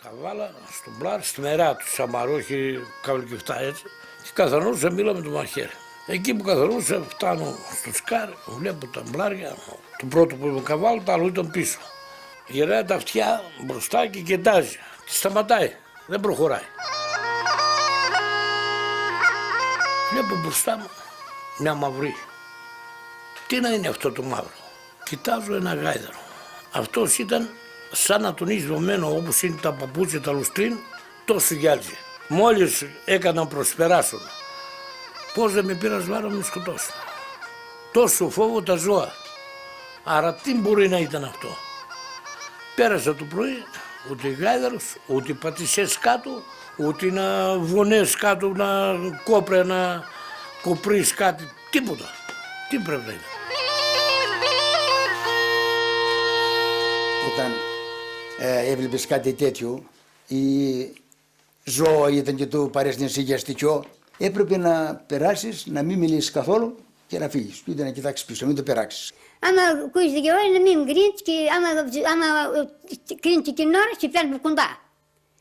Καβάλα, στον μπλάρ, στη μερά του Σαμαρού, όχι καβλικυφτά έτσι. Και καθαρνούσα μήλα με το μαχαίρι. Εκεί που καθαρνούσα, φτάνω στο σκάρι, βλέπω τα μπλάρια. Το πρώτο που είπε καβάλο, το άλλο ήταν πίσω. Γυρνάει τα αυτιά μπροστά και κοιτάζει. Και σταματάει, δεν προχωράει. Βλέπω μπροστά μου μια μαυρή. Τι να είναι αυτό το μαύρο? Κοιτάζω ένα γάιδαρο. Αυτός ήταν σαν να τον έχει δομένο όπως είναι τα παπούτσια, τα λουστρίν, τόσο γυάλιζε. Μόλις έκαναν προσπεράσουν. Πώς δεν με πήραν σβάρο να με σκοτώσουν. Τόσο φόβο τα ζώα. Άρα τι μπορεί να ήταν αυτό? Πέρασα το πρωί, ούτε γάιδαρος, ούτε πατησές κάτω, ούτε να βονές κάτω, να κόπρε, να κοπρείς κάτι, τίποτα. Τι πρέπει να είναι? Όταν έβλεπες κάτι τέτοιο, η ζώο ήταν και του παρέστηνες για στοιχείο, έπρεπε να περάσεις, να μην μιλήσεις καθόλου και να φύγεις. Ούτε να κοιτάξεις πίσω, μην το περάξεις. Άμα ακούεις δικαιόλια, να μην κρίνεις και άμα κρίνεις εκείνη την ώρα, σε φέρνουν κοντά.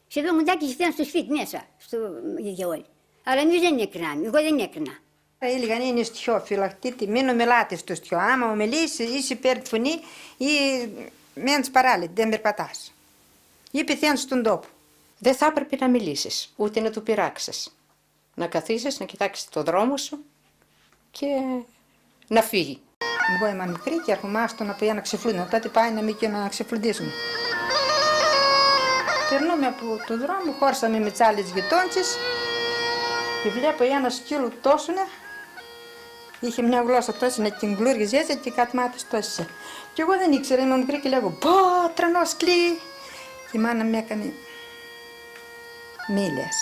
Σε φέρνουν κοντά και σε φέρνουν στο σπίτι μέσα, στο δικαιόλια. Αλλά εμείς δεν έκριναμε, εγώ δεν έκρινα. Έλεγαν είναι στοιχείο, φυλαχτείτε, μην μιλάτε στο στοιχείο. Άμα μιλήσει, είσαι υπέρ τη φωνή ή μένεις παράλληλα, δεν περπατάς. Ή πεθαίνεις στον τόπο. Δεν θα έπρεπε να μιλήσεις, ούτε να του πειράξεις. Να καθίσεις, να κοιτάξεις το δρόμο σου και να φύγει. Εγώ είμαι μικρή και ερχομάστο να πήγα να ξεφλούνται. Τότε πάει να μην και να ξεφλουντήσουμε. Περνούμε από το δρόμο, χώρισαμε με τις άλλες γειτόντσες και βλέπω ένα σκύλο τόσουνε. Είχε μια γλώσσα τόσο να την γλούργιζε έτσι και κάτι μάτες τόσες. Και εγώ δεν ήξερα, είμαι μικρή και λέγω «Πω, τρανό σκλή». Και η μάνα μου έκανε μίλες.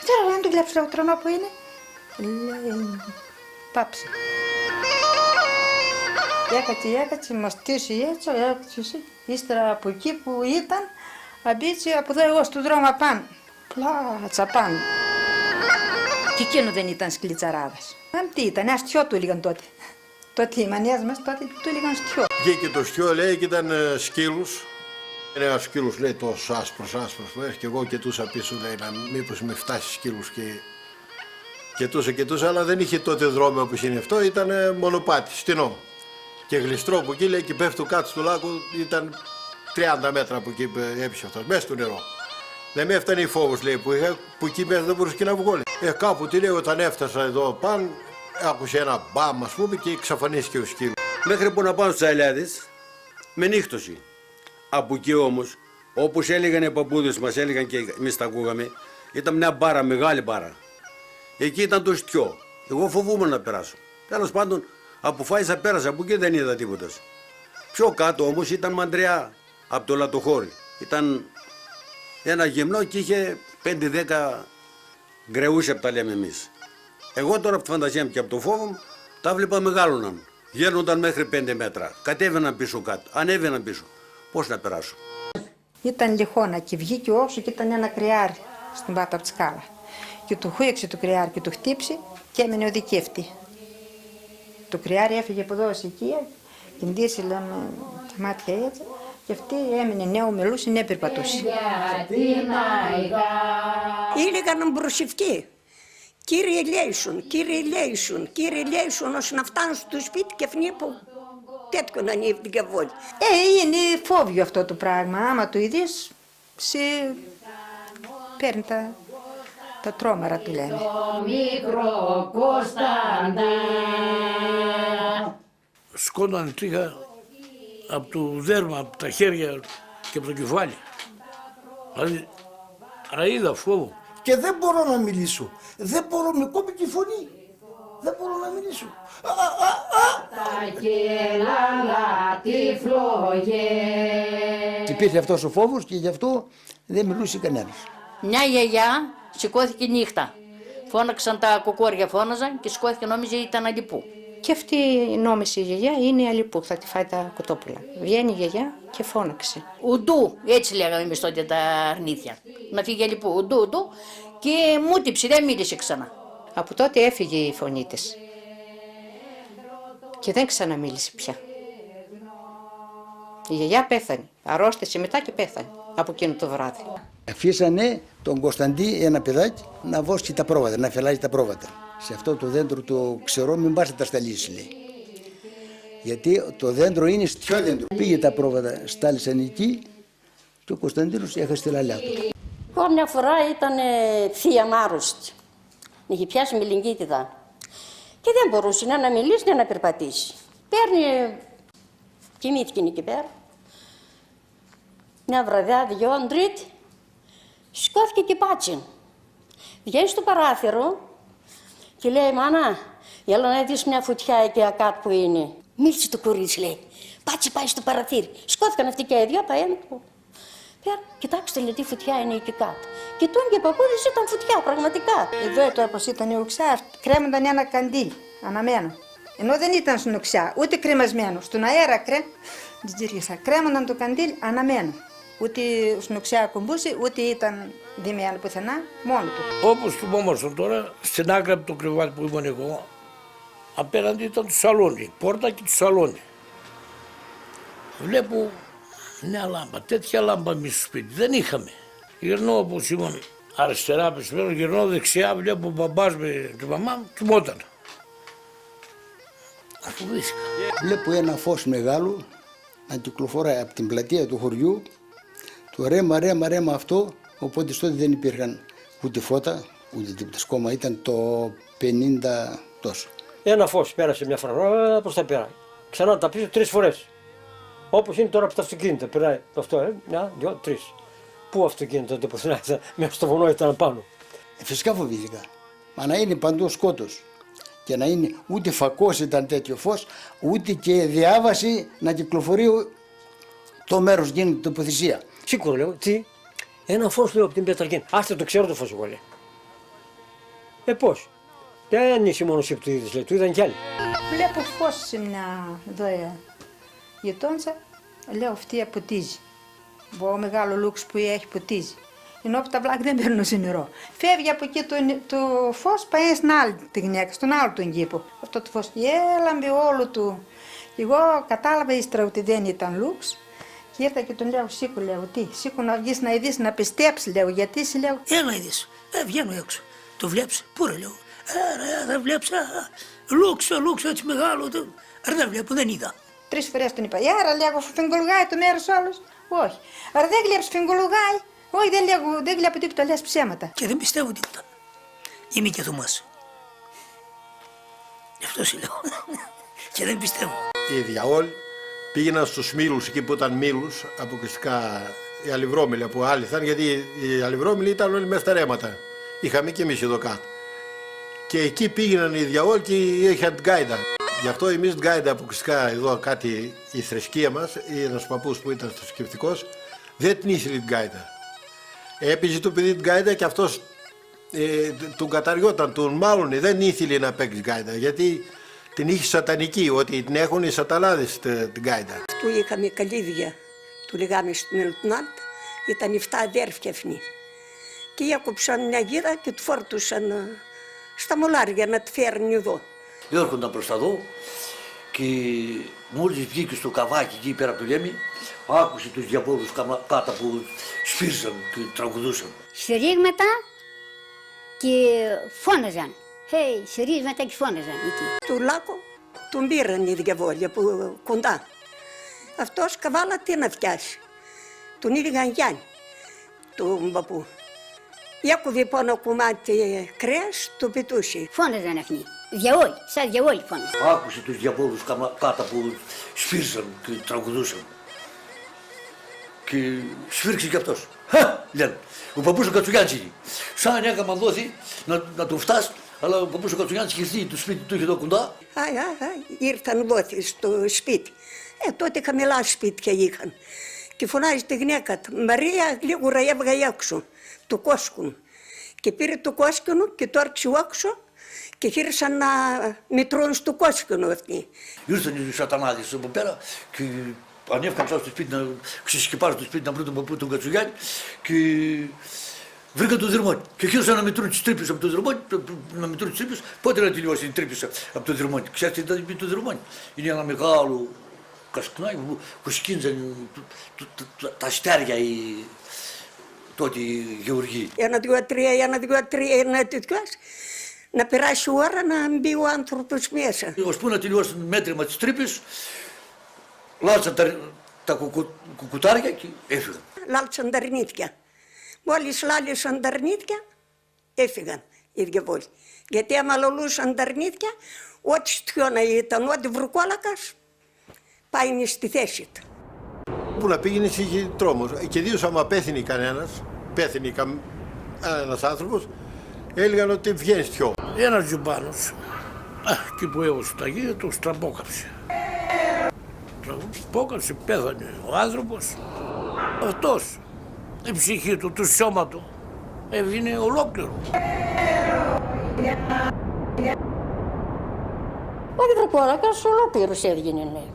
Τώρα αν το βλέπεις το τρανό που είναι. Λέει πάψε. Έκατσε, μας στήσει έτσι, έκατσε. Ύστερα από εκεί που ήταν, αμπίτσι από εδώ εγώ στον δρόμο πάνω. Πλάτσα πάνω. Και εκείνο δεν ήταν σκλιτσαράδας. Τι ήταν, ένα στιό του έλεγαν τότε. Τότε οι μανιές μας τότε του έλεγαν στιό. Και το στιό λέει και ήταν σκύλους. Ένα σκύλους λέει τόσο άσπρος, και εγώ κοιτούσα πίσω λέει να μήπως με φτάσει σκύλους και κοιτούσα, αλλά δεν είχε τότε δρόμο όπως είναι αυτό, ήταν μονοπάτι, στενό. Και γλιστρό από εκεί λέει και πέφτω κάτω στο λάκκο, ήταν 30 μέτρα από εκεί έπισε αυτός, μέσα στο νερό. Δεν με έφτανε η φόβος λέει που είχα, που εκεί μέσα δεν μπορούσε και να βγω. Κάπου τι λέει όταν έφτασα εδώ πάνω, άκουσε ένα μπαμ ας πούμε και εξαφανίστηκε ο σκύλος. Μέχρι που να πάω στους Αηλιάδες, με νύχτωσε. Από εκεί όμως, όπως έλεγαν οι παππούδες μας, έλεγαν και εμείς τα ακούγαμε, ήταν μια μπάρα, μεγάλη μπάρα. Εκεί ήταν το στιό. Εγώ φοβούμαι να περάσω. Τέλος πάντων, αποφάσισα πέρασα από εκεί, δεν είδα τίποτα. Πιο κάτω όμως ήταν μαντριά από το λατοχώρι. Ήταν ένα γυμνό και είχε 5-10 γκρεούσια που τα λέμε εμείς. Εγώ τώρα από τη φαντασία μου και από το φόβο μου τα βλέπα μεγάλωναν. Γέρνονταν μέχρι 5 μέτρα. Κατέβαιναν πίσω κάτω, ανέβαιναν πίσω. Πώς να περάσω? Ήταν λιχώνα και βγήκε όξω και ήταν ένα κρυάρι στην πάτω από τη σκάλα. Και του χούιεξε το κρυάρι και του χτύψε και έμεινε ο δικέφτη. Το κρυάρι έφυγε από εδώ ως εκεί, κινδύσει λέμε τα μάτια έτσι και αυτή έμεινε νέο, μιλούσε, ναι περπατούσε. Έλεγαν προσευχή. Κύριε Λέησον, Κύριε Λέησον, Κύριε Λέησον, ώστε να φτάνουν στο σπίτι και αυτοί που τέτοιο να ανέβει την καβόλη. Είναι φόβιο αυτό το πράγμα. Άμα το είδες, σε παίρνει τα τρόμερα του λέμε. Μικρό Κωνσταντά. Σκότωναν τρίχα από το δέρμα, από τα χέρια και από το κεφάλι. Δηλαδή, είδα φόβο. Και δεν μπορώ να μιλήσω. Δεν μπορώ, με κόβει και η φωνή. Δεν μπορώ να μιλήσω. Τα κελάλα τυφλογέ. Υπήρχε αυτός ο φόβος και γι' αυτό δεν μιλούσε κανένας. Μια γιαγιά σηκώθηκε νύχτα. Φώναξαν τα κοκόρια, φώναζαν και σηκώθηκε, νόμιζε ήταν Αλιπού. Και αυτή η νόμιση η γιαγιά είναι η Αλιπού, θα τη φάει τα κοτόπουλα. Βγαίνει η γιαγιά και φώναξε. Ουντού, έτσι λέγαμε εμείς τότε τα αρνίδια. Να φύγει Αλιπού, ουντού, ουντού, και μου τύψε, δεν μίλησε ξανά. Από τότε έφυγε η φωνή της και δεν ξαναμίλησε πια. Η γιαγιά πέθανε, αρρώστησε μετά και πέθανε. από εκείνο το βράδυ. Αφήσανε τον Κωνσταντί, ένα παιδάκι, να βόσκει τα πρόβατα, να φυλάζει τα πρόβατα. Σε αυτό το δέντρο το ξερό μην πας να τα σταλίσεις, λέει. Γιατί το δέντρο είναι στιό δέντρο. Πήγε τα πρόβατα, στάλησαν εκεί και ο Κωνσταντίνος έχασε τη λαλιά του. Εγώ μια φορά ήταν θεία μου άρρωστη. Είχε πιάσει μελιγγίτιδα. Και δεν μπορούσε να μιλήσει, να περπατήσει. Παίρνει, κοιμήθηκε εκεί πέρα. Μια βραδιά, δυο, τρίτη, σηκώθηκε και πάτσε. Βγαίνει στο παράθυρο και λέει, μάνα, έλα να δεις μια φωτιά εκεί κάτω που είναι. Μίλησε το κορίτσι, λέει. Πάτσε, πάει στο παραθύρι. Σηκώθηκαν αυτοί και οι δυο, τα ένα. Κοιτάξτε, λέει, τι φωτιά είναι εκεί κάτω. Κοιτούν και παππούδες, ήταν φωτιά, πραγματικά. Εδώ τώρα πως ήταν η οξιά, κρέμονταν ένα καντήλ, αναμένο. Ενώ δεν ήταν στην οξιά, ούτε κρεμασμένο. Στον αέρα κρέμονταν το καντήλ αναμένο. Ούτε στην οξιά ακουμπούσε, ούτε ήταν δημένο πουθενά, μόνο του. Όπως θυμόμασταν τώρα, στην άκρη από το κρεβάτι που ήμουν εγώ, απέναντι ήταν το σαλόνι, πόρτα και το σαλόνι. Βλέπω μια λάμπα, τέτοια λάμπα εμείς στο σπίτι δεν είχαμε. Γυρνώ όπως ήμουν αριστερά πεσμένο, γυρνώ δεξιά, βλέπω ο μπαμπάς με τη μαμά μου, κοιμόταν. Αφοβήθηκα. Βλέπω ένα φως μεγάλο να κυκλοφοράει από την πλατεία του χωριού, το ρέμα αυτό, οπότε τότε δεν υπήρχαν ούτε φώτα, ούτε τίποτα σκόμα, ήταν το 50 τόσο. Ένα φως πέρασε μια φορά προς τα πέρα, ξανά τα πίσω 3 φορές. Όπως είναι τώρα από τα αυτοκίνητα, περνάει αυτό, μια, δυο, τρεις. Πού αυτοκίνητα τότε πουθενά, μέσα στο βουνό ήταν πάνω. Φυσικά φοβήθηκα. Μα να είναι παντού σκότος και να είναι ούτε φακός ήταν τέτοιο φως, ούτε και διάβαση να κυκλοφορεί το μέρος γίνεται τοποθεσία. Σίγουρο λέω, τι, ένα φως λέω από την πέτρα, άστε το ξέρω το φως εγώ λέει. Πώς, δεν είσαι μόνο εσύ που το είδες, λέει, το είδαν κι άλλοι. Βλέπω φως σε μια εδώ γειτόνισσα, λέω αυτή ποτίζει. Ο μεγάλο λούξ που έχει ποτίζει. Ενώ από τα βλάκ δεν παίρνω νερό. Φεύγει από εκεί το φως, πάει στην άλλη τη γυναίκα, στον άλλο τον κήπο. Αυτό το φως έλαμπε όλο του. Εγώ κατάλαβα ύστερα ότι δεν ήταν λούξ και ήρθα και τον λέω, σήκω, λέω, τι, σήκω να βγεις να ειδείς, να πιστέψεις, λέω, γιατί σε λέω. Έλα είδες, βγαίνω έξω, το βλέπεις, πού ρε λέω, δεν βλέπεις, λούξο έτσι μεγάλο, δεν βλέπω, δεν είδα. 3 φορές τον είπα, άρα λέγω φιγκολογάει το μέρος όλος. Όχι. Άρα δεν βλέπεις φιγκολογάει. Όχι, δεν βλέπω τίποτα, λες ψέματα. Και δεν πιστεύω τίποτα. Είμαι και Θωμάς. Γι' αυτό σου λέω. Και δεν πιστεύω. Οι διαόλοι πήγαιναν στους Μήλους, εκεί που ήταν Μήλους, αποκλειστικά οι Αλιβρόμιλοι από άλλοι ήταν, γιατί οι Αλιβρόμιλοι ήταν όλοι μέσα στα ρέματα. Είχαμε και εμείς εδώ κάτω. Και εκεί πήγαιναν οι διαόλοι και είχαν την γκάιντα. Γι' αυτό εμείς την γκάιντα αποκλειστικά εδώ κάτι η θρησκεία μας, ένας παππούς που ήταν θρησκευτικός, δεν την ήθελε την γκάιντα. Έπαιζε το παιδί την γκάιντα και αυτός τον καταριόταν, τον μάλλον δεν ήθελε να παίξει γκάιντα, γιατί την είχε σατανική, ότι την έχουν οι σατανάδες την γκάιντα. Του είχαμε καλύβια, του λέγαμε στον Ελτνάντ, ήταν 7 αδέρφια αυτοί. Και έκοψαν μια γίδα και του φόρτουσαν στα μολάρια να τη φέρνει εδώ. Έρχονταν προς τα δω και μόλις βγήκε στο καβάκι εκεί πέρα από το Λέμι, άκουσε τους διαβόλους κάτω που σφύρζαν και τραγουδούσαν. Σφυρίγματα και φώναζαν. Σφυρίγματα και φώναζαν εκεί. Του Λάκο τον πήραν οι διαβόλοι από κοντά. Αυτός καβάλα τι να φτιάσει. Τον έλεγαν Γιάννη, τον παππού. Έκοβε πάνω κομμάτι κρέας, το πετούσε. Φώναζαν αυτοί. Διαβόλοι, σαν διαβόλοι φώναζαν. Άκουσε τους διαβόλους κάτω που σφύρζαν και τραγουδούσαν. Και σφίρξε κι αυτός. Λένε, ο παππούς ο Κατσουγιάννης είναι. Σαν έκαμα δόθη να του φτάσει, αλλά ο παππούς ο Κατσουγιάννης είχε έρθει, το σπίτι του είχε εδώ κοντά. Ήρθαν δόθη στο σπίτι. Τότε χαμηλά σπίτια είχαν. Και φωνάζει τη γυναίκα του, Μαρία γλίγουρα έβγα έξω, το κόσκουν. Και πήρε το κόσκινο και το άρχισε έξω και γύρισαν να μετρώνουν στο κόσκινο αυτοί. Ήρθαν οι σατανάδες από πέρα και ανέβηκαν στο σπίτι να ξεσκεπάσουν το σπίτι να βρουν τον παππού τον Κατσουγιάννη και βρήκαν το δρυμόνι. Και αρχίσαν να μετρούν τις τρύπες από το δρυμόνι, να μετρούν τις τρύπες. Πότε να τελειώσει η τρύπες από το δρυμόνι. Ξέρετε τι ήταν το δρυμόνι. Είναι ένα μεγάλο κασκνάκι που σκίνζαν τα αστέρια τότε γεωργοί. 1, 2, 3, 1, 2, 3, ένα τέτοιος. Να περάσει ώρα να μπει ο άνθρωπος μέσα. Ώσπου να τελειώσουν μέτρημα τις τρύπες, λάλησαν τα κουκουτάρια και έφυγαν. Λάλησαν τα αρνίτια. Μόλις λάλησαν τα αρνίτια, έφυγαν οι διαβόλοι. Γιατί άμα λαλούσαν τα αρνίτια, ό,τι στιώνα ήταν, ό,τι βρουκόλακας, πάει στη θέση του. Που να πήγαινε είχε τρόμος. Και ιδίως άμα πέθυνε κανένας, πέθυνε ένας άνθρωπος, έλεγαν ότι βγαίνει θειό. Ένας τζιμπάνος, εκεί που έωσε τα γύρια του, στραμπόκαψε. Στραμπόκαψε, πέθανε ο άνθρωπος. Αυτός, η ψυχή του, το σώμα του, έβγαινε ολόκληρο. Ο βρουκόλακας ολόκληρος έβγαινε, λέει.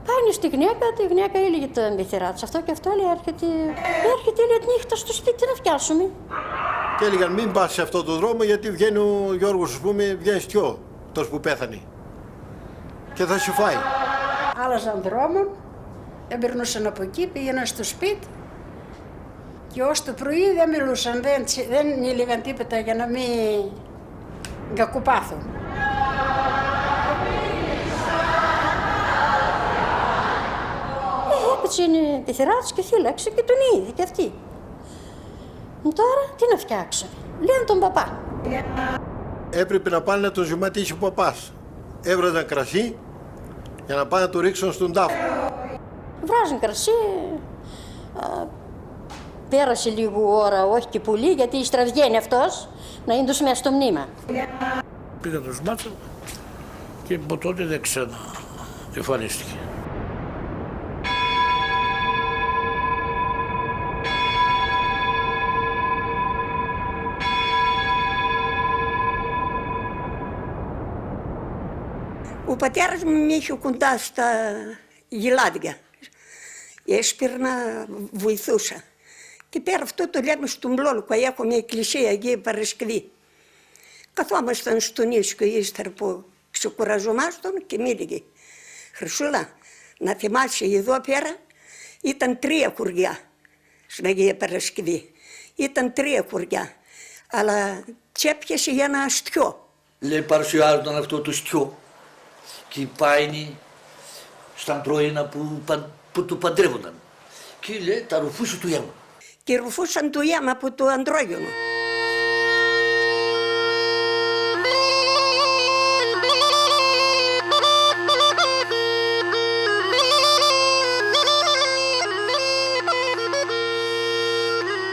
Πάνε στη γυναίκα, τη γυναίκα έλεγε το μηθερά της αυτό και αυτό, λέει, έρχεται λέει, νύχτα στο σπίτι να φτιάσουμε. Και έλεγαν μην πας σε αυτόν τον δρόμο γιατί βγαίνει ο Γιώργος, ας πούμε, βγαίνει θειό, τόσο που πέθανε. Και θα σου φάει. Άλλαζαν δρόμο, έμπαιρνουσαν από εκεί, πήγαιναν στο σπίτι και ως το πρωί δεν μιλούσαν, δεν έλεγαν τίποτα για να μην κακοπάθουν. Έπαιξε είναι τη θερά της και φύλαξε και τον είδε και αυτή. Τώρα τι να φτιάξω, λένε τον παπά. Έπρεπε να πάνε να τον ζυματίσει ο παπάς. Έβραζαν κρασί για να πάνε να το ρίξουν στον τάφο. Βράζουν κρασί, πέρασε λίγο ώρα, όχι και πολύ, γιατί ύστερα βγαίνει αυτός να είναι τους μέσα στο μνήμα. Πήγα το σμάτσο και από τότε δεν εμφανίστηκε. Ο πατέρας μου με είχε κοντά στα γυλάδια. Έσπαιρνα, βοηθούσα. Και πέρα αυτό το λέμε στον Μπλόλκο, έχω μια εκκλησία εκεί Παρασκευή. Καθόμασταν στον ίσκο ύστερα που ξεκουραζόμασταν και μίληγε. Χρυσούλα, να θυμάσαι εδώ πέρα ήταν 3 χωριά στην Αγία Παρασκευή. Ήταν 3 χωριά, αλλά τσέπιασε για ένα αστιό. Λέει παρουσιάζονταν αυτό το στιό και πάει στα πρώινα που του παντρεύονταν. Και λέει τα ρουφούσε του αίμα. Και ρουφούσαν το αίμα από το αντρόγινο.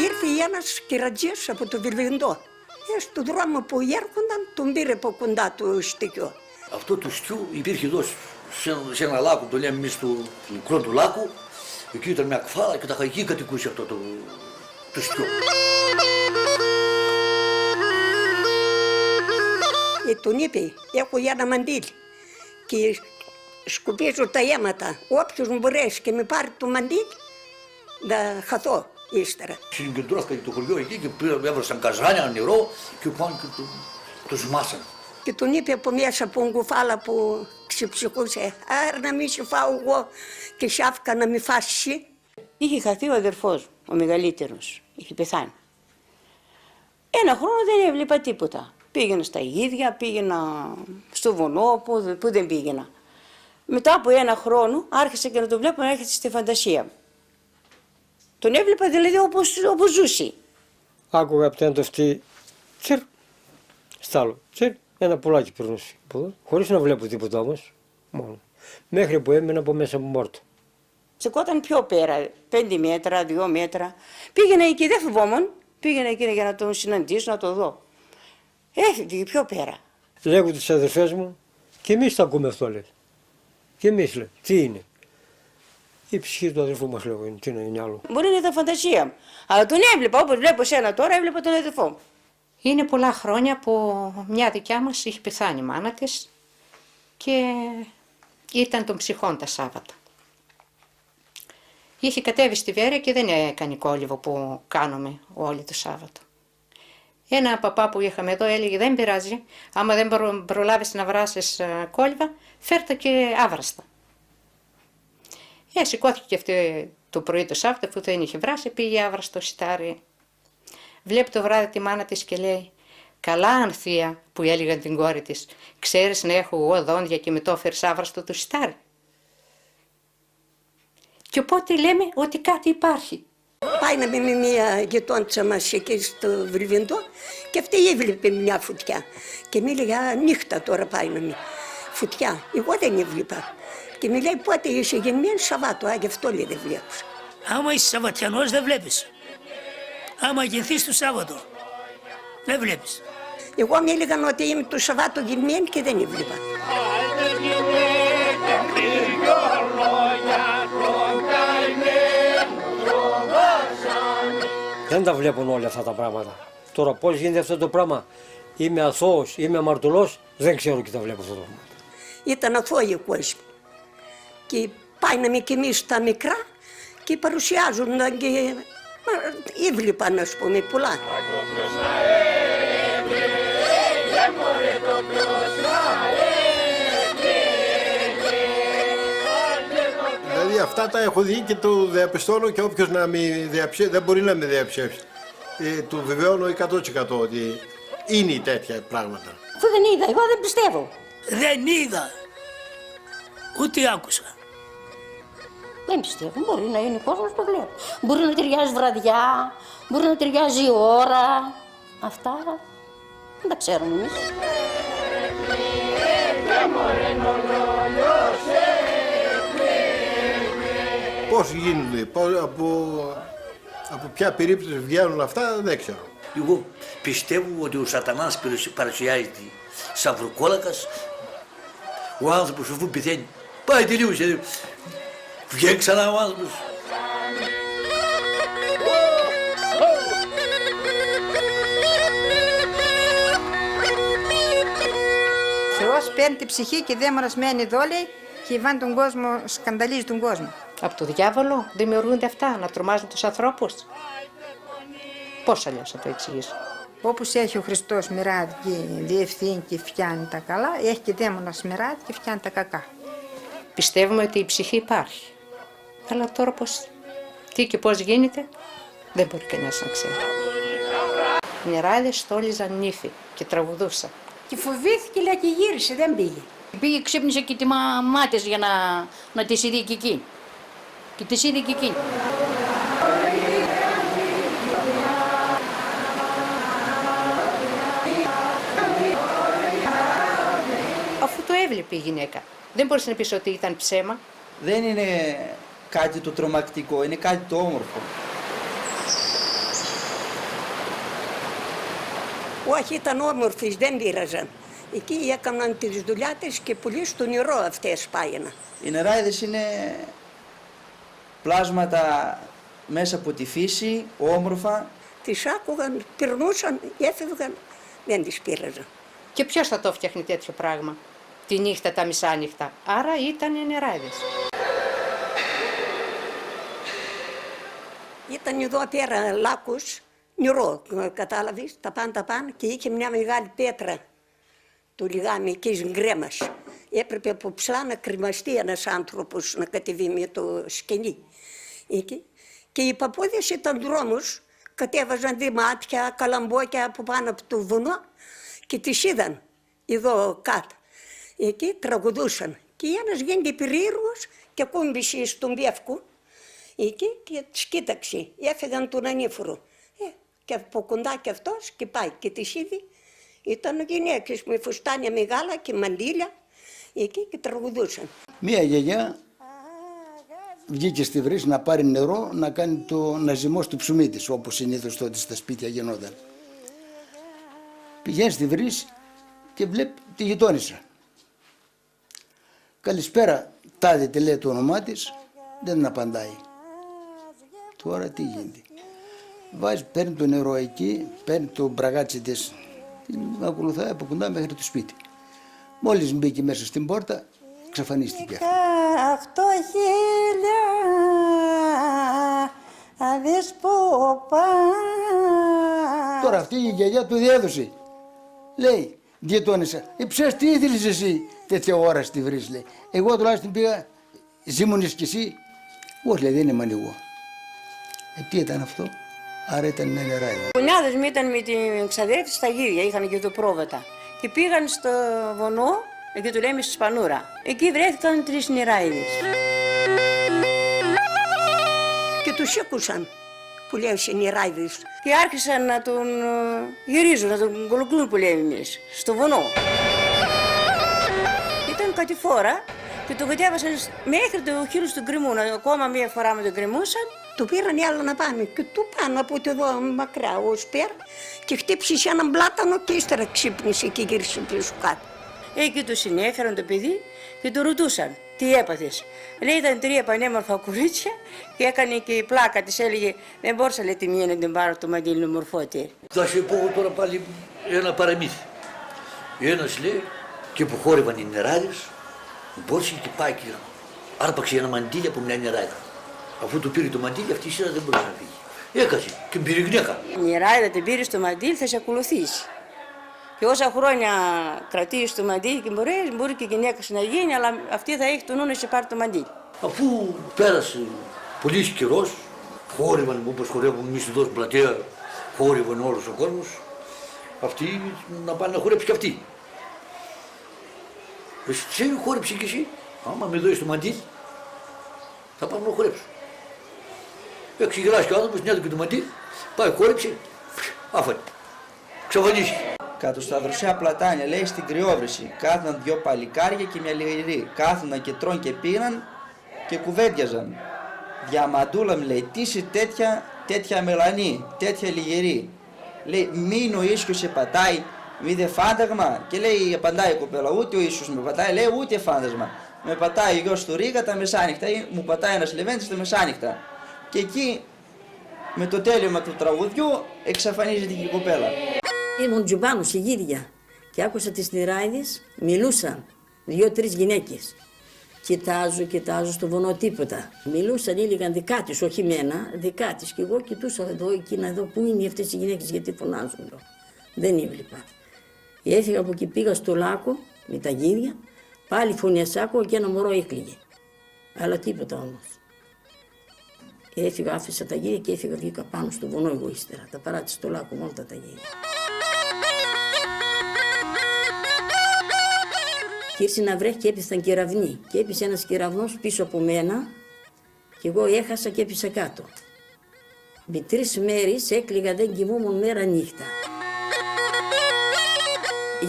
Ήρθε ένας κερατζής από το Βιλβιντό. Στον δρόμο που έρχονταν τον πήρε από κοντά το στοιχείο. Αυτό το στιού υπήρχε εδώ σε ένα λάκκο, το λέμε εμείς του μικρό του λάκκου. Εκεί ήταν μια κφάλα και τα εκεί κατοικούσε αυτό το στιό. Τον είπε, έχω ένα μαντίλι και σκουπίζω τα αίματα. Όποιος μου μπορέσει και με πάρει το μαντίλι, θα χαθώ ύστερα. Συγκεντρώθηκαν το χωριό εκεί και έβρασαν καζάνια, νερό και πάνε και το ζυμάσαν. Και τον είπε από μέσα από κουφάλα που ξεψυχούσε, άρα να μην σε φάω εγώ και σάφκα να μην φας εσύ. Είχε χαθεί ο αδερφός μου, ο μεγαλύτερος, είχε πεθάνει. Ένα χρόνο δεν έβλεπα τίποτα. Πήγαινα στα ίδια, πήγαινα στο βουνό, που δεν πήγαινα. Μετά από ένα χρόνο άρχισα και να το βλέπω να έρχεται στη φαντασία μου. Τον έβλεπα δηλαδή όπως ζούσε. Άκουγα από το αυτή τσιρ, στάλο, τσιρ, ένα πουλάκι περνούσε από εδώ, χωρίς να βλέπω τίποτα όμως, μόνο. Μέχρι που έμεινα από μέσα μου μόρτο. Σηκώταν πιο πέρα, 5 μέτρα, 2 μέτρα. Πήγαινα εκεί, δεν φοβόμουν. Πήγαινα εκεί για να τον συναντήσω, να τον δω. Έφυγε πιο πέρα. Λέγω τις αδερφές μου, και εμείς τα ακούμε αυτό, λέει. Και εμείς, λέει, τι είναι. Η ψυχή του αδερφού μας, λέγω, τι είναι άλλο. Μπορεί να ήταν φαντασία μου. Αλλά τον έβλεπα, όπως βλέπω σένα τώρα, έβλεπα τον αδερφό μου. Είναι πολλά χρόνια που μια δικιά μας είχε πεθάνει η μάνα της και ήταν των ψυχών τα Σάββατα. Είχε κατέβει στη Βέρεια και δεν έκανε κόλυβο που κάνουμε όλοι το Σάββατο. Ένα παπά που είχαμε εδώ έλεγε δεν πειράζει, άμα δεν προλάβεις να βράσεις κόλυβα, φέρτα και άβραστα. Σηκώθηκε και αυτή το πρωί το Σάββατο, αφού δεν είχε βράσει, πήγε άβραστο σιτάρι Βλέπει το βράδυ τη μάνα της και λέει «Καλά Ανθία», που έλεγαν την κόρη της, «ξέρεις να έχω εγώ δόντια και με το έφερες άβραστο του σιτάρι». Και οπότε λέμε ότι κάτι υπάρχει. Πάιναμε με μια γειτόνισσα μας εκεί στο Βελβιντό και αυτή έβλεπε μια φωτιά. Και μου έλεγε «Νύχτα τώρα πάιναμε, φωτιά». Εγώ δεν έβλεπα. Και μου λέει «Πότε είσαι γεννημένη?» «Σαββάτο». Γι' αυτό λέει δεν βλέπω. Άμα είσαι Σαββατιανός δεν βλέπεις. Άμα γεννηθείς το Σάββατο, δεν βλέπεις. Εγώ μου έλεγαν ότι είμαι το Σαββάτο γεννημένη και δεν έβλεπα. Δεν τα βλέπουν όλα αυτά τα πράγματα. Τώρα πώς γίνεται αυτό το πράγμα. Είμαι αθώος, είμαι αμαρτωλός, δεν ξέρω και τα βλέπω αυτό το πράγμα. Ήταν αθώοι ο κόσμος. Και πάιναμε κι εμείς τα μικρά και παρουσιάζονταν και έβλεπαν, ας πούμε, πολλά. Δηλαδή αυτά τα έχω δει και το διαπιστώνω και όποιος να με διαψεύσει, δεν μπορεί να με διαψεύσει. Του βεβαιώνω 100% ότι είναι τέτοια πράγματα. Αφού δεν είδα, εγώ δεν πιστεύω. Δεν είδα, ούτε άκουσα. Δεν πιστεύω, μπορεί να είναι ο κόσμος που βλέπει. Μπορεί να ταιριάζει βραδιά, μπορεί να ταιριάζει η ώρα. Αυτά δεν τα ξέρουμε εμείς. Πώς γίνονται, από ποια περίπτωση βγαίνουν αυτά, δεν ξέρω. Εγώ πιστεύω ότι ο σατανάς παρουσιάζεται σαν βρουκόλακας, ο άνθρωπος αφού πεθαίνει, πάει τελείωσε, βγαίνει ξανά ο άνθρωπος. Θεός παίρνει την ψυχή και δαίμονας μένει εδώ, λέει, και βάνει τον κόσμο, σκανδαλίζει τον κόσμο. Από το διάβολο δημιουργούνται αυτά, να τρομάζουν τους ανθρώπους. Πώς αλλιώς θα το εξηγήσω. Όπως έχει ο Χριστός μοιράδι και διευθύνει και φτιάνει τα καλά, έχει και δαίμονας μοιράδι και φτιάνει τα κακά. Πιστεύουμε ότι η ψυχή υπάρχει. Αλλά τώρα πώς, τι και πώς γίνεται, δεν μπορεί κανένας να ξέρει. Οι νεράδες στόλιζαν νύφη και τραγουδούσαν. Και φοβήθηκε, λέει, και γύρισε, δεν πήγε. Πήγε, ξύπνησε και τη μαμά της για να της είδε και εκείνη. Και της είδε και εκείνη. Αφού το έβλεπε η γυναίκα, δεν μπορείς να πεις ότι ήταν ψέμα. Δεν είναι κάτι το τρομακτικό, είναι κάτι το όμορφο. Όχι, ήταν όμορφες, δεν πήραζαν. Εκεί έκαναν τις δουλειά της και πολύ στο νερό αυτές πάινα. Οι νεράιδες είναι πλάσματα μέσα από τη φύση, όμορφα. Τις άκουγαν, περνούσαν, έφευγαν, δεν τις πήραζαν. Και ποιος θα το φτιάχνει τέτοιο πράγμα, τη νύχτα, τα μισάνυχτα. Άρα ήταν οι νεράιδες. Ήταν εδώ πέρα λάκκος, νερό, κατάλαβες, τα πάντα πάνω και είχε μια μεγάλη πέτρα. Το λιγάμι εκεί γκρέμας. Έπρεπε από ψηλά να κρυμαστεί ένας άνθρωπος να κατεβεί με το σκηνή. Εκεί. Και οι παππούδες ήταν δρόμος, κατέβαζαν δημάτια, καλαμπόκια από πάνω από το βουνό και τις είδαν εδώ κάτω. Εκεί τραγουδούσαν. Και ένας γίνεται περίεργος και κούμπησε στον πεύκο εκεί και τις κοίταξε. Έφυγαν τον ανήφορο. Και από κοντά και αυτός και πάει και τις είδε. Ήταν γυναίκες με φουστάνια μεγάλα και μαντήλια εκεί και τραγουδούσαν. Μία γιαγιά βγήκε στη βρύση να πάρει νερό να κάνει να ζυμώσει το ψωμί της, όπως συνήθως τότε στα σπίτια γινόταν. Πηγαίνει στη βρύση και βλέπει τη γειτόνισσα. Καλησπέρα, τάδε, τη λέει το όνομά της, δεν την απαντάει. Τώρα τι γίνεται. Βάζει, παίρνει το νερό εκεί, παίρνει το μπραγάτσι της, την ακολουθάει από κοντά μέχρι το σπίτι. Μόλις μπήκε μέσα στην πόρτα, εξαφανίστηκε. 8 χίλια, αδείς που πας. Τώρα αυτή η γιαγιά του διέδωσε. Λέει, γειτόνισσα, ψες τι ήθελες εσύ τέτοια ώρα στη βρύση, λέει. Εγώ τουλάχιστον πήγα, ζήμωνες κι εσύ. Όχι, λέει, δεν είμαι εγώ. Τι ήταν αυτό. Άρα ήταν νεράιδα. Οι κουνιάδες μου ήταν με την ξαδέρφη στα γύρια, είχαν και το πρόβατα. Και πήγαν στο Βονό, εκεί του λέμε στη Σπανούρα. Εκεί βρέθηκαν 3 νεράιδες. Και τους ήκουσαν που λέει οι νεράιδες. Και άρχισαν να τον γυρίζουν, να τον κολοκλούν που λέμε εμείς, στο Βονό. Ήταν κατηφόρα και τον κατέβασαν μέχρι το χείλος του γκριμού, ακόμα μία φορά με τον γκριμούσαν. Του πήραν οι άλλοι να πάνε και του πάνω από εδώ μακριά ο σπέρ και χτύπησε έναν πλάτανο και ύστερα ξύπνησε και γύρισε πίσω κάτω. Εκεί του συνέφεραν το παιδί και του ρωτούσαν τι έπαθες. Λέει ήταν 3 πανέμορφα κορίτσια και έκανε και η πλάκα της, έλεγε δεν μπορούσα λέει τη μία να την πάρω το μαντίλι μορφώτη. Θα σου πω τώρα πάλι ένα παραμύθι. Ένας λέει και που χόρευαν οι νεράδες, μπόρεσε και πάει και άρπαξε ένα μαντίλι από μια νεράδα. Αφού του πήρε το μαντίλι, αυτή η σειρά δεν μπορούσε να φύγει. Έκασε και πήρε γυναίκα. Η νεράιδα την πήρε στο μαντίλι, θα σε ακολουθήσει. Και όσα χρόνια κρατήσει το μαντίλι και μπορεί και η γυναίκα σου να γίνει, αλλά αυτή θα έχει το νου να σε πάρει το μαντίλι. Αφού πέρασε πολύ καιρός, χόρευαν όπως χορεύουν εμείς εδώ στην πλατεία, χόρευαν όλος ο κόσμος, αυτή να πάνε να χορέψει κι αυτή. Εσύ χόρεψε κι εσύ, άμα με δώσεις το μαντίλι, θα πάμε να χορέψω. Εξηγελάσει και ο άνθρωπος, νιώθει και το μαντίλι, πάει χόρεψε, άφανε, ξαφανίστηκε. Κάτω στα δροσιά πλατάνια, λέει, στην κρυόβρηση, κάθονταν 2 παλικάρια και μια λιγερή. Κάθονταν και τρών και πίναν και κουβέντιαζαν. Διαμαντούλα μου λέει, τι είσαι τέτοια μελανή, τέτοια λιγερή. Λέει, μην ο ίσιος σε πατάει, μη δε φάνταγμα. Και λέει, απαντάει η κοπέλα, ούτε ο ίσιος με πατάει, λέει, ούτε φάντασμα. Με πατάει ο γιος του Ρίγα τα μεσάνυχτα ή μου πατάει ένας Λεβέντης τα μεσάνυχτα. Και εκεί με το τέλειωμα του τραγουδιού εξαφανίζεται και η κοπέλα. Ήμουν τζουμπάνο στη γύρια και άκουσα τις νεράιδες, μιλούσαν 2-3 γυναίκες. Κοιτάζω στο Βονό τίποτα. Μιλούσαν, έλεγαν δικά της, όχι μένα, δικά της. Και εγώ κοιτούσα εδώ, εκείνα εδώ, πού είναι αυτές οι γυναίκες, γιατί φωνάζουν εδώ. Δεν έβλεπα. Έφυγα από εκεί, πήγα στο Λάκκο με τα γύρια, πάλι φωνές άκουγα και ένα μωρό έκλαιγε. Αλλά τίποτα όμως. Έφυγα, άφησα τα γύρια και έφυγα, βγήκα πάνω στο Βονό εγώ ύστερα. Τα παράτησα στο Λάκκο μόνο τα γύρια. Και ήρθε να βρέχει και έπεσαν κεραυνοί. Και έπεσε ένας κεραυνός πίσω από μένα και εγώ έχασα και έπεσα κάτω. Με 3 μέρες έκλαιγα, δεν κοιμούμουν μέρα νύχτα.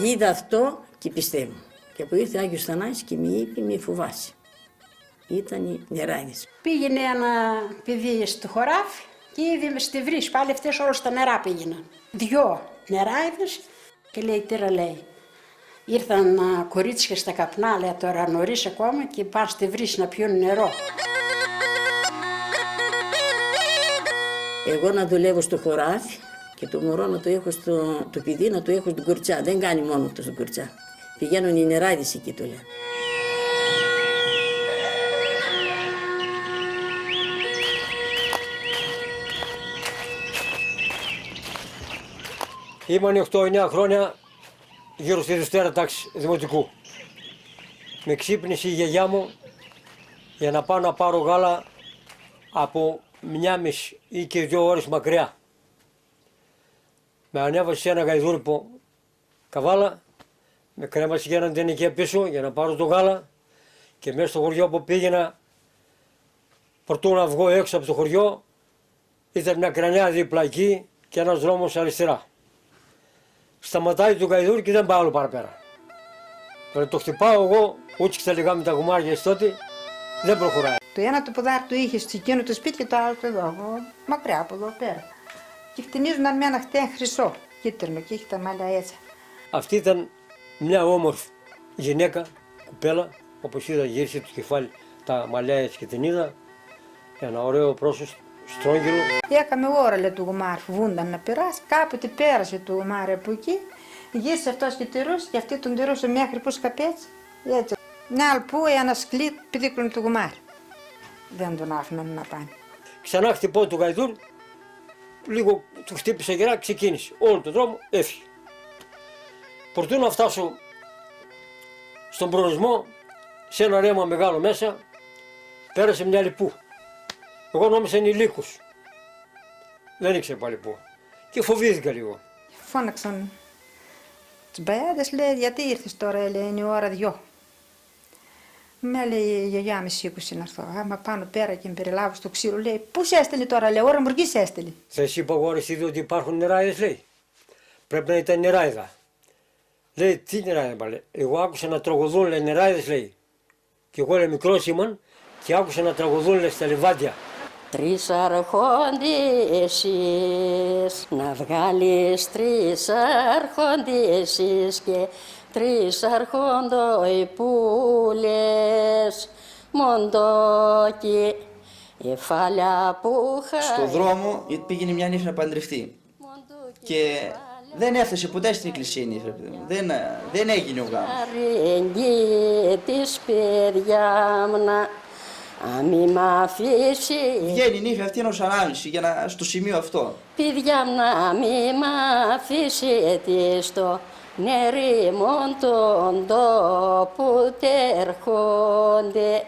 Είδα αυτό και πιστεύω. Και από ήρθε ο Άγιος Θανάσης και μου είπε μη φοβάσαι. Ήταν οι νεράιδες. Πήγαινε ένα παιδί στο χωράφι και είδε στη βρύση, πάλι αυτές όλα στα νερά πήγαιναν. 2 νεράιδες και λέει τι λέει. Ήρθαν κορίτσια στα καπνά, λέει τώρα νωρίς ακόμα και πάνε στη βρύση να πιούν νερό. Εγώ να δουλεύω στο χωράφι και το μωρό να το έχω το παιδί να το έχω στην κουρτσά. Δεν κάνει μόνο το στην κουρτσά. Πηγαίνουν οι νεράιδες εκεί το λένε. Ήμουν 8-9 χρόνια γύρω στη δευτέρα τάξη δημοτικού. Με ξύπνησε η γιαγιά μου για να πάω να πάρω γάλα από 1,5 ή και 2 ώρες μακριά. Με ανέβασε σε ένα γαϊδούρυπο καβάλα, με κρέμασε για έναν τενεκέ πίσω για να πάρω το γάλα και μέσα στο χωριό που πήγαινα, προτού να βγω έξω από το χωριό, ήταν μια κρανιά δίπλα εκεί και ένας δρόμος αριστερά. Σταματάει το γαϊδούρι και δεν πάω άλλο παραπέρα. Το χτυπάω εγώ, ούτσιξα λιγά τα γουμάρια τότε, δεν προχωράει. Το ένα το ποδάρι του είχε σε εκείνο το σπίτι και το άλλο το εδώ, μακριά από εδώ πέρα. Και χτενίζονταν με ένα χτέν χρυσό, κίτρινο και είχε τα μαλλιά έτσι. Αυτή ήταν μια όμορφη γυναίκα, κουπέλα, όπως είδα γύρισε το κεφάλι, τα μαλλιά έτσι και την είδα, ένα ωραίο πρόσωπο, στρόγγυλο. Έκαμε ώρα λέει του γουμάρι, φοβούνταν να περάσει, κάποτε πέρασε το γουμάρι από εκεί, γύρισε αυτός και τηρούσε και αυτή τον τηρούσε μέχρι που σκαπέτσι, έτσι. Μια αλπού, ένα σκλίτ, πηδήκλουν του γουμάρι. Δεν τον άφηναν να πάνε. Ξανά χτυπώ του γαϊδούρ, λίγο του χτύπησε γερά, ξεκίνησε. Όλο τον δρόμο έφυγε. Προτού να φτάσω στον προορισμό, σε ένα ρέμα μεγάλο μέσα, πέρασε μια λιπού. Εγώ νόμιζα είναι λύκους. Δεν ήξερε πάλι πού. Και φοβήθηκα λίγο. Φώναξαν τους μπαϊάδες, λέει, γιατί ήρθες τώρα, λέει, είναι η ώρα 2. Με λέει η γιαγιά με σήκωσε να έρθω. Άμα πάνω πέρα και με περιλάβω στο ξύλο, λέει, πού σε έστελε τώρα, λέει, ώρα μουργή σε έστελε. Θα εσύ είπα εγώ, εσύ ότι υπάρχουν νεράιδες, λέει. Πρέπει να ήταν νεράιδα. Λέει, τι νεράιδα, πάλι. Εγώ άκουσα να τραγουδούν, λέει, νεράιδες, λέει. Και εγώ, λέει, μικρός ήμουν και άκουσα να τραγουδούν, λέει, στα λιβάδια. 3 αρχόντισες, να βγάλεις 3 αρχόντισες και 3 αρχόντοϊπούλες, μοντόκι, εφάλια που Στο δρόμο, γιατί πήγαινε μια νύφη να παντρευτεί. Και δεν έφτασε ποτέ στην εκκλησία η νύφη. Δεν έγινε ο γάμος. της παιδιάμνα, αμή μ' αφήσει. Βγαίνει η νύφη αυτή ενός ανάμνηση στο σημείο αυτό. Παιδιάμνα, μη μ' αφήσει στο νερίμον τον τόπο τερχόνται.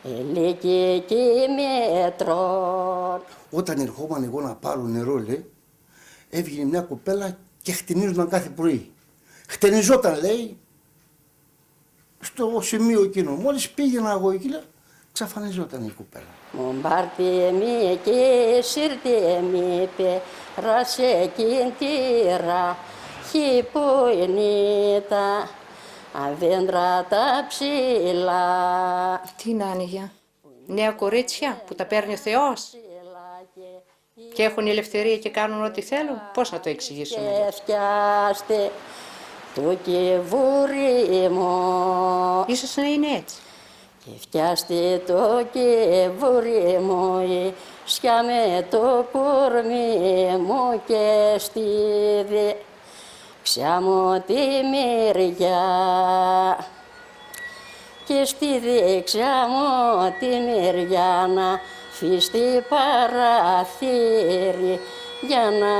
Ελικική μέτρων. Όταν ερχόμουν εγώ να πάρω νερό, λέει, έβγαινε μια κοπέλα και χτενίζονταν κάθε πρωί. Χτενιζόταν, λέει, στο σημείο εκείνο. Μόλις πήγαινα εγώ εκεί, λέει, ξαφανιζόταν η κοπέλα. Μου μπάρτε μη και σύρτε μη πέρασε κιντήρα χι που είναι τα αδέντρα τα ψηλά. Τι να είναι για νέα κορίτσια που τα παίρνει ο Θεός και έχουν ελευθερία και κάνουν ό,τι θέλουν. Πώς να το εξηγήσουμε. Φτιάστε το κεβούρι μου. Ίσως να είναι έτσι. Και φτιάστε το κεβούρι μου, σκιάμε το κορμί μου και στη δεξιά μου τη μεριά. Και στη δεξιά μου τη μεριά να φύστη παραθύρι για να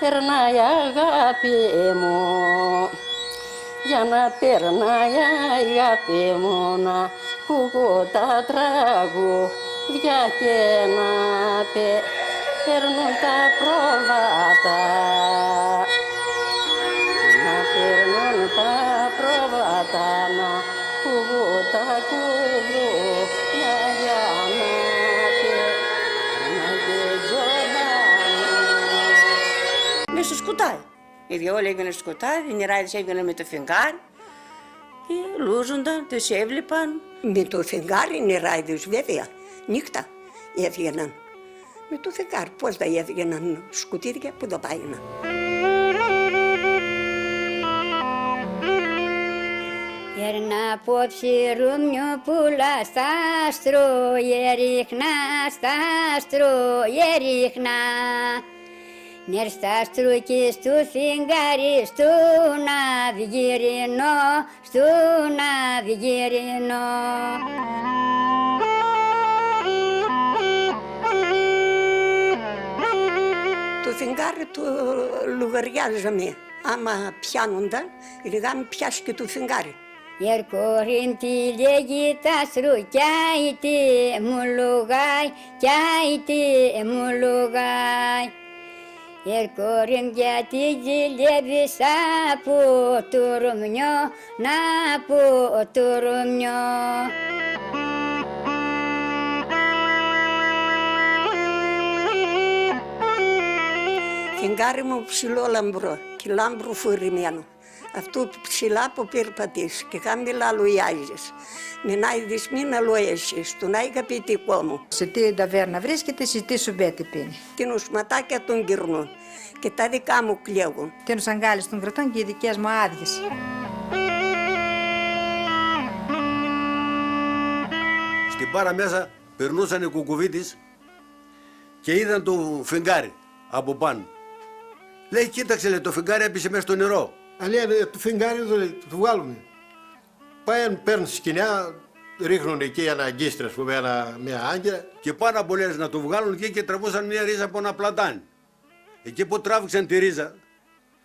περνάει αγάπη μου. Για να περνάει αγάπη μου, να ακούω τα τραγούδια και να περνούν τα πρόβατα. Να περνούν τα πρόβατα, να ακούω τα κουδούνια για να περνάει ζωντανά. Μες στο σκοτάδι. Οι διόλοι έγιναν στο σκοτάδι, οι νεράιδες έγιναν με το φεγγάρι και λούζονταν, τους έβλεπαν. Με το φεγγάρι οι νεράιδες βέβαια, νύχτα έφυγαιναν. Με το φεγγάρι πώς θα έφυγαιναν σκουτίδια που τα πάγαιναν. Έρνα απόψε ρουμνιο πουλά στα άστρο, έριχνα στα άστρο, έριχνα. Νερ στα άστρο και στο φεγγάρι, στον αυγυρινό, στον αυγυρινό. Το φεγγάρι το λογαριάζαμε. Άμα πιάνονταν, λέγαμε πιάσει και το φεγγάρι. Iar corintile ghitastru chiaite mulugai, chiaite mulugai. Iar corinthiati gilebi sapu turumnyo, napu turumnyo. Φεγγάρι μου ψηλό λαμπρό και λάμπρο φορημένο. Αυτό ψηλά που περπατείς και χαμηλά λουιάζεις. Μην άιδεις μην αλοέσεις, τον αγαπητικό μου. Σε τι ταβέρνα βρίσκεται, σε τι σουμπέτη πίνει. Την ουσματάκια των γυρνούν και τα δικά μου κλαίγουν. Την ουσαγκάλες των κρατών και οι δικές μου άδειες. Στην πάρα μέσα περνούσαν οι κουκουβίτες και είδαν το φεγγάρι από πάνω. Λέει, κοίταξε, λέει, το φεγγάρι έπεσε μέσα στο νερό. Λέει, το φεγγάρι το βγάλουμε. Πάει, παίρνουν σκοινιά, ρίχνουν εκεί ένα αγκίστρι, ας πούμε, μια άγκυρα. Και πάνω από λες να το βγάλουν εκεί και τραβούσαν μια ρίζα από ένα πλατάνι. Εκεί που τράβηξαν τη ρίζα,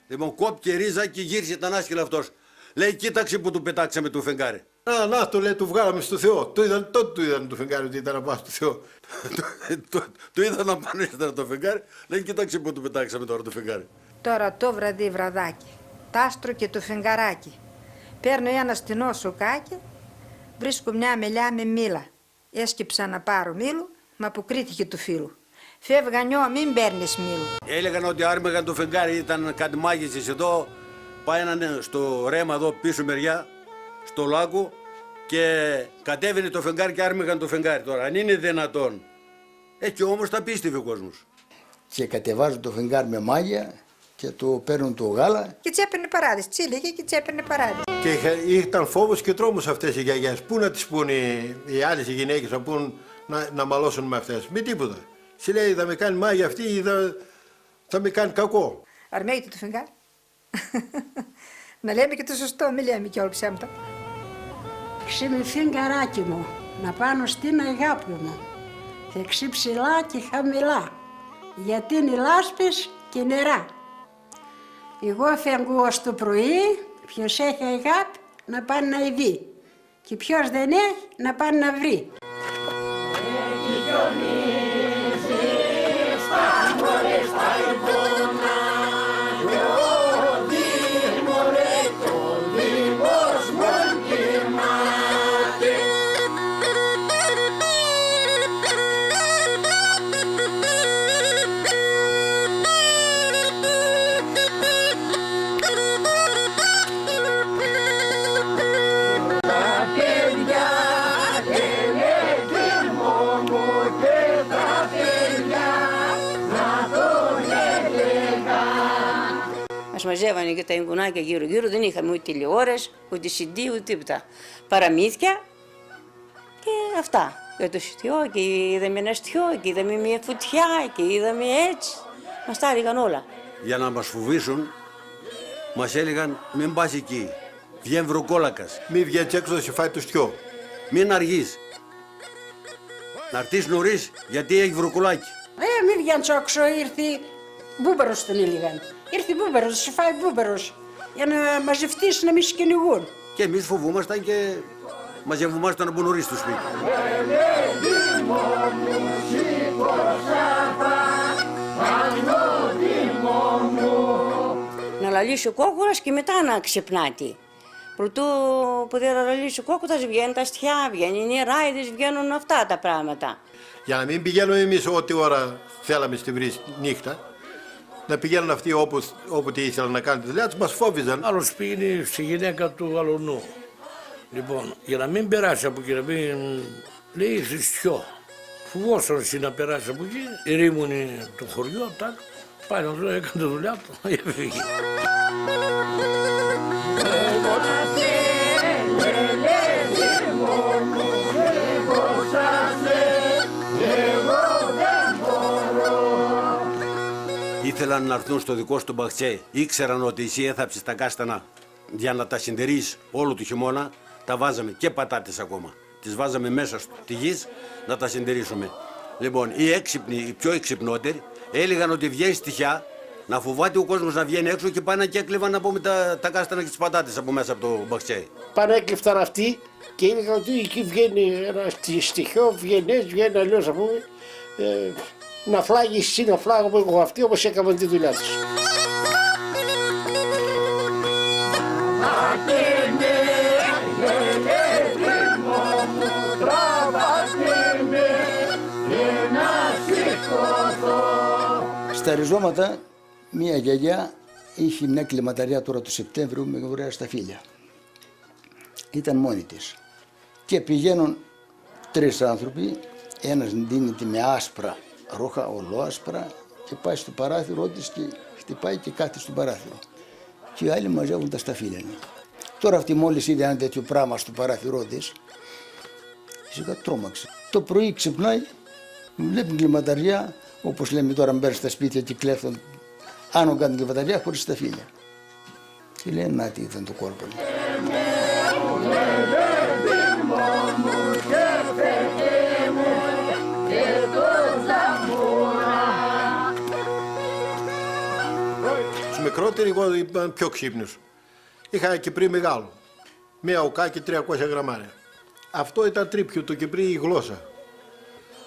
λοιπόν, κόπηκε ρίζα και γύρισε, ήταν άσχυλο αυτός. Λέει, κοίταξε που του πετάξαμε το φεγγάρι. Να, το λέει, του βγάλαμε στο Θεό. Τότε του είδαν το φεγγάρι ότι ήταν να πάει στο Θεό. Του είδαν να πάνε ύστερα το φεγγάρι, λέει κοιτάξτε που του πετάξαμε τώρα το φεγγάρι. Τώρα το βραδύ βραδάκι, τ' άστρο και το φεγγαράκι. Παίρνω ένα στενό σοκάκι, βρίσκω μια μελιά με μήλα. Έσκυψα να πάρω μήλο, μα αποκρίθηκε του φίλου. Φεύγα νιώ, μην παίρνεις μήλο. Έλεγαν ότι άρμεγαν το φεγγάρι, ήταν κάτι μάγισσες εδώ, πάει στο ρέμα εδώ πίσω μεριά, στο λάκκο και κατέβαινε το φεγγάρι και άρμεγαν το φεγγάρι. Τώρα, αν είναι δυνατόν. Έτσι όμως τα πίστευε ο κόσμος. Και κατεβάζουν το φεγγάρι με μάγια και το παίρνουν το γάλα. Και τσέπαιρνε παράδεισο, τσίλιγε και τσέπαιρνε παράδεισο. Και ήταν φόβος και τρόμος αυτές οι γιαγιές. Πού να τις πούν οι άλλες οι γυναίκες να μαλώσουν με αυτές. Με τίποτα. Σου λέει θα με κάνει μάγια αυτή ή θα με κάνει κακό. Αρμέγεται το φεγγάρι. Να λέμε και το σωστό, μην λέμε και όλα ψέματα. Ξύμι φεγγαράκι μου, να πάνω στην αγάπη μου. Και ψηλά και χαμηλά, γιατί είναι λάσπες και νερά. Εγώ φεύγω στο πρωί, ποιος έχει αγάπη να πάει να ειδεί. Και ποιος δεν έχει να πάει να βρει. Μας μαζεύανε και τα εγγονάκια γύρω-γύρω, δεν είχαμε ούτε τηλεόραση, ούτε CD, ούτε τίποτα. Παραμύθια και αυτά. Για το στιό και είδαμε ένα στιό και είδαμε μια φωτιά και είδαμε έτσι. Μας τα έλεγαν όλα. Για να μας φοβήσουν, μας έλεγαν μην πας εκεί, βγαίνει βροκόλακας. Μην βγαίνεις έξω θα σε φάει το στιό. Μην αργείς. Να έρθεις νωρίς γιατί έχει βροκολάκι. Μην βγαίνεις έξω, ήρθε μπούμπερος τον έλεγαν. Ήρθε μπούμπερος, σε φάει μπούμπερος, για να μαζευτείς να μην σε κυνηγούν. Και εμείς φοβούμασταν και μαζευόμασταν από νωρίς στο σπίτι. Να λαλήσει ο κόκκουρας και μετά να ξυπνάται. Προτού που δεν λαλήσει ο κόκκουρας βγαίνουν τα στιά, βγαίνουν οι νεράιδες, βγαίνουν αυτά τα πράγματα. Για να μην πηγαίνουμε εμείς ό,τι ώρα θέλαμε στη βρύση νύχτα, να πηγαίνουν αυτοί όποτε ήθελαν να κάνουν τη δουλειά τους, μας φόβιζαν. Άλλος πήγαινε στη γυναίκα του αλουνού. Λοιπόν, για να μην περάσει από εκεί, να μην λέει είσαι στιό. Φοβόσαν εσύ να περάσει από εκεί, ερήμουνε το χωριό, τάκ, πάει να δω, έκανε τη δουλειά του, έφυγε. Ήθελαν να έρθουν στο δικό σου μπαχτσέ. Ήξεραν ότι εσύ έθαψες τα κάστανα για να τα συντερείς όλο το χειμώνα. Τα βάζαμε και πατάτες ακόμα. Τις βάζαμε μέσα στη γη να τα συντερίσουμε. Λοιπόν, οι έξυπνοι, οι πιο εξυπνότεροι, έλεγαν ότι βγαίνει στοιχιά, να φοβάται ο κόσμος να βγαίνει έξω και πάνε και έκλεβαν να πούμε τα κάστανα και τις πατάτες από μέσα από το μπαχτσέ. Πάνε έκλειφταν αυτοί και έλεγαν ότι εκεί βγαίνει ένα στοιχείο, βγαίνει έτσι, βγαίνει αλλιώς, να πούμε. Να φλάγει εσύ, να φλάγω από εγώ αυτοί, όπως έκαναν τη δουλειά τους. Στα ριζώματα μία γιαγιά είχε μια κλιματαριά τώρα του Σεπτέμβριου με ωραία σταφύλια. Ήταν μόνη της. Και πηγαίνουν τρεις άνθρωποι, ένας ντύνεται με άσπρα ρούχα, ολόασπρα, και πάει στο παράθυρο της και χτυπάει και κάθεται στο παράθυρο. Και οι άλλοι μαζεύουν τα σταφύλια. Τώρα αυτή μόλις είδε ένα τέτοιο πράγμα στο παράθυρό της, σιγά τρόμαξε. Το πρωί ξυπνάει, βλέπει την κλιματαριά, όπως λέμε τώρα μπαίνουν στα σπίτια και κλέφτουν, άνω κάνουν την κλιματαριά χωρίς σταφύλια. Και λέει, να τι ήταν το κόρπο. Τους μικρότεροι εγώ ήμουν πιο ξύπνιος. Είχα και πριν μεγάλο. μία οκά και 300 γραμμάρια. Αυτό ήταν τρίπιο το Κυπρί η γλώσσα.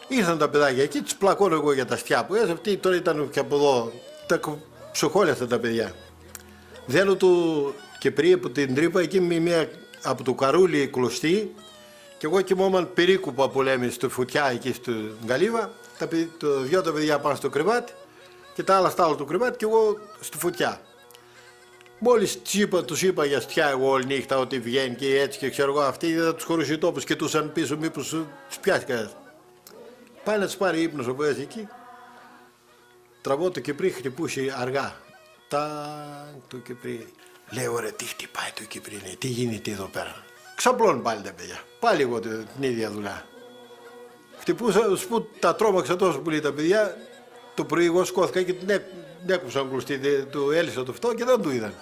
Ήρθαν τα παιδάκια εκεί, τις πλακώνω εγώ για τα αστιά που αυτοί τώρα ήταν και από εδώ, τα ψυχόλια αυτά τα παιδιά. Δένω του Κυπρί από την τρύπα εκεί με μία από το καρούλι κλωστή και εγώ κοιμόμουν περίκουπα που λέμε στη φωτιά εκεί στην Καλύβα, δυο τα παιδιά πάνω στο κρεβάτι και τα άλλα στα άλλο το κρεβάτι και εγώ στη φωτιά. Μόλις τους είπα για αστιά εγώ όλη νύχτα ότι βγαίνει και έτσι και ξέρω εγώ αυτοί είδα τους χωρούς τόπους και τούσαν πίσω μήπως τους πιάσει κανένας. Πάει να τους πάρει ύπνος ο πέας εκεί. Τραβώ το Κυπρί, χτυπούσε αργά. Το Κυπρί. Λέω ρε τι χτυπάει το Κυπρί, λέει, τι γίνεται εδώ πέρα. Ξαπλώνουν πάλι τα παιδιά. Πάλι εγώ την ίδια δουλειά. Χτυπούσα, σπου τα τρόμαξα τόσο πολύ τα παιδιά. Το πρωί εγώ σκόθηκα και την έκοψαν κλωστή, του έλυσα το αυτό και δεν του είδαν.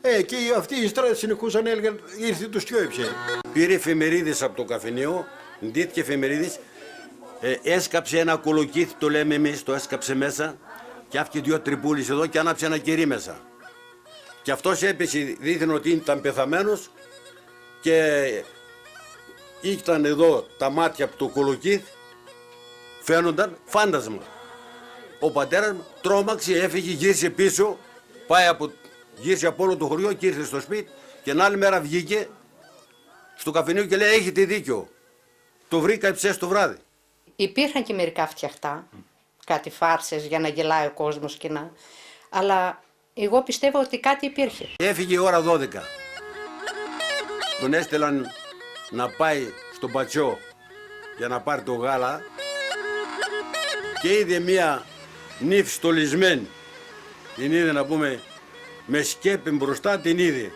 Και αυτοί οι στράτες συνεχούσαν, έλεγαν, ήρθε τους δυο η ψέρι. Πήρε εφημερίδες από το καφενείο, ντύθηκε εφημερίδες, έσκαψε ένα κολοκύθι, το λέμε εμείς, το έσκαψε μέσα και άφηκε 2 τρυπούλες εδώ και άναψε ένα κερί μέσα. Και αυτός έπεσε, δείχνει ότι ήταν πεθαμένος και ήταν εδώ τα μάτια από το κολοκύθι, φαίνονταν φάντασμα. Ο πατέρας μου τρόμαξε, έφυγε, γύρισε πίσω, γύρισε από όλο το χωριό και ήρθε στο σπίτι και την άλλη μέρα βγήκε στο καφενείο και λέει έχετε δίκιο, το βρήκα ψες το βράδυ. Υπήρχαν και μερικά φτιαχτά, κάτι φάρσες για να γελάει ο κόσμος και να... Αλλά εγώ πιστεύω ότι κάτι υπήρχε. Έφυγε η ώρα 12. Τον έστελαν να πάει στον Πατσιό για να πάρει το γάλα και είδε μία νύφη στολισμένη. Την είδε να πούμε με σκέπη μπροστά, την είδε.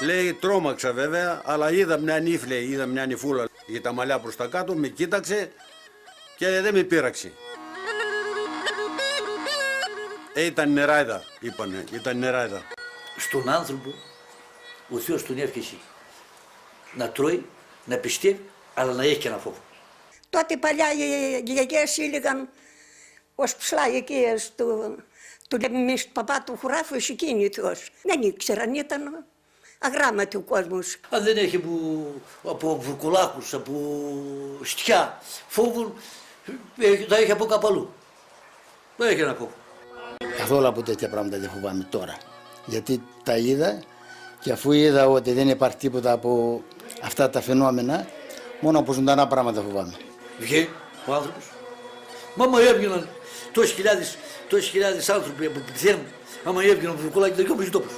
Λέει τρόμαξα βέβαια, αλλά είδα μια νύφη, λέει, είδα μια νυφούλα για τα μαλλιά προς τα κάτω, με κοίταξε και δεν με πείραξε. Ήταν νεράιδα, είπανε, ήταν νεράιδα. Στον άνθρωπο ο Θεός τον εύχεσαι να τρώει, να πιστεύει, αλλά να έχει και ένα φόβο. Τότε παλιά οι γιαγιές έλεγαν ως ψηλά εκεί του εμείς παπά του χωράφου εισηκίνητος. Δεν ήξεραν, ήταν αγράμματοι ο κόσμος. Αν δεν έχει από βουρκολάκους, από στιά, φόβο, θα έχει από κάπου αλλού. Δεν έχει ένα φόβο. Καθόλου από τέτοια πράγματα δεν φοβάμαι τώρα. Γιατί τα είδα και αφού είδα ότι δεν υπάρχει τίποτα από αυτά τα φαινόμενα, μόνο από ζωντανά πράγματα φοβάμαι. Βγαίνει ο άνθρωπος. Μα άμα έβγαιναν τόσοι χιλιάδες άνθρωποι από πεθαίνουν, άμα έβγαιναν από βουρκολάκι δεν είχε τόπος.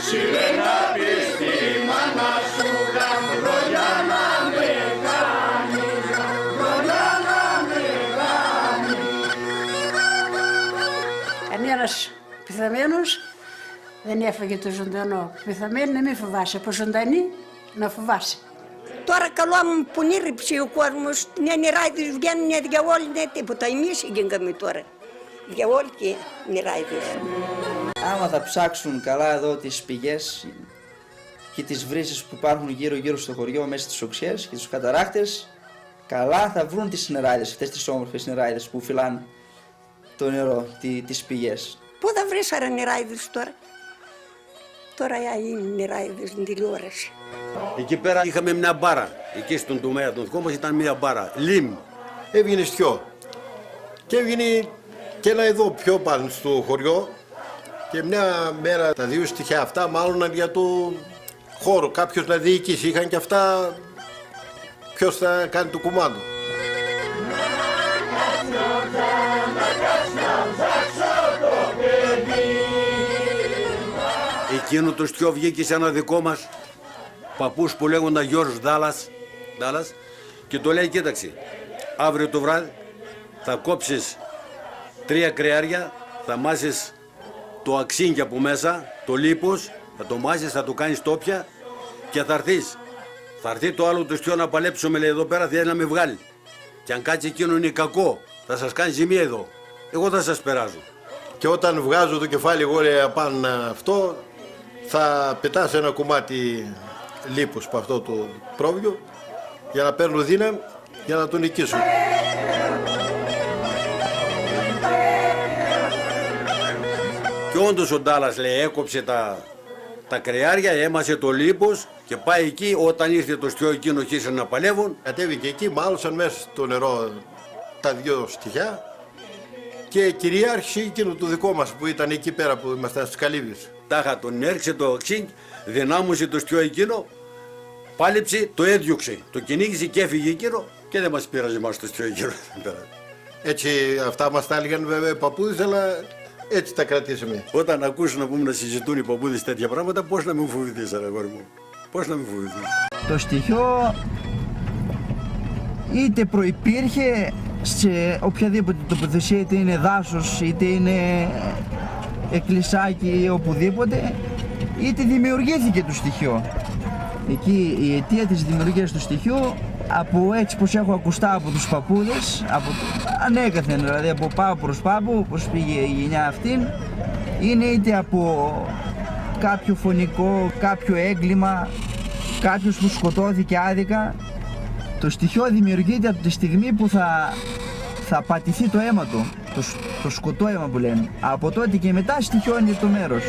Σιρένα πεις τη μάνα σου γαμπρό για να με κάνει, γαμπρό για να με κάνει. Ένας πεθαμένος δεν έφαγε το ζωντανό. Πεθαμένοι να μην φοβάσαι, από ζωντανή να φοβάσαι. Τώρα καλό μου που νύριψε ο κόσμος, ναι νηράιδες βγαίνουν για όλοι, ναι τίποτα. Εμείς γίναμε τώρα. Για όλοι και νηράιδες. Άμα θα ψάξουν καλά εδώ τις πηγές και τις βρύσες που υπάρχουν γύρω-γύρω στο χωριό μέσα στις οξιές και στους καταράκτες, καλά θα βρουν τις νεράιδες, αυτές τις όμορφες νεράιδες που φυλάνε το νερό, τις πηγές. Πού θα βρεις άρα νεράιδες τώρα. Τώρα είναι νεράιδες στην τηλεόραση. Εκεί πέρα είχαμε μια μπάρα, εκεί στον τομέα των δικών μας ήταν μια μπάρα, λίμ. Έβγαινε στιό και έβγαινε και ένα εδώ πιο πάνω στο χωριό και μια μέρα τα δύο στοιχεία αυτά μάλλον για το χώρο, κάποιος να διοικήσει, είχαν και αυτά ποιος θα κάνει το κουμάντο. Εκείνο το στιό βγήκε σε ένα δικό μας παππούς που λέγονταν Γιώργος Ντάλλας και το λέει κοίταξε, αύριο το βράδυ θα κόψεις 3 κρεάρια, θα μάσεις το αξίνκι από μέσα, το λίπος, θα το μάσεις, θα το κάνεις τόπια και θα έρθεις. Θα έρθει το άλλο το στιό να παλέψουμε, λέει, εδώ πέρα θέλει να με βγάλει. Και αν κάτσει εκείνο είναι κακό, θα σας κάνει ζημία εδώ. Εγώ θα σας περάζω. Και όταν βγάζω το κεφάλι εγώ λέει απάνω αυτό, θα πετάσω ένα κομμάτι λίπος από αυτό το πρόβιο για να παίρνω δύναμη για να τον νικήσω. Και όντως ο Ντάλλας λέει έκοψε Τα κρεάρια έμασε το λίπος και πάει εκεί, όταν ήρθε το στιό εκείνο αρχίσαν να παλεύουν. Κατέβηκε εκεί, μάλωσαν μέσα στο νερό τα δυο στοιχιά και κυριάρχησε εκείνο το δικό μας που ήταν εκεί πέρα που ήμασταν στις Καλύβες. Τάχα τον έρξε το αξίν, δυνάμωσε το στιό εκείνο, πάλεψε, το έδιωξε, το κυνήγησε και έφυγε εκείνο και δεν μας πήραζε μας το στιό εκείνο. Έτσι αυτά μας τα έλεγαν βέβαια οι παππούδες, αλλά έτσι τα κρατήσαμε. Όταν ακούσουν να πούμε να συζητούν οι παππούδες τέτοια πράγματα, πώς να μην φοβηθείς, αγόρι μου. Πώς να μην φοβηθείς. Το στοιχείο είτε προϋπήρχε σε οποιαδήποτε τοποθεσία, είτε είναι δάσος, είτε είναι εκκλησάκι ή οπουδήποτε, είτε δημιουργήθηκε το στοιχείο. Εκεί η αιτία της δημιουργίας του στοιχείου, από έτσι πως έχω ακουστά από τους παππούδες, ανέκαθεν δηλαδή από πάπου προς πάπου, πως πήγε η γενιά αυτήν, είναι είτε από κάποιο φωνικό, κάποιο έγκλημα, κάποιος που σκοτώθηκε άδικα. Το στοιχείο δημιουργείται από τη στιγμή που θα πατηθεί το αίμα του, το σκοτώαιμα που λένε. Από τότε και μετά στοιχιώνει το μέρος.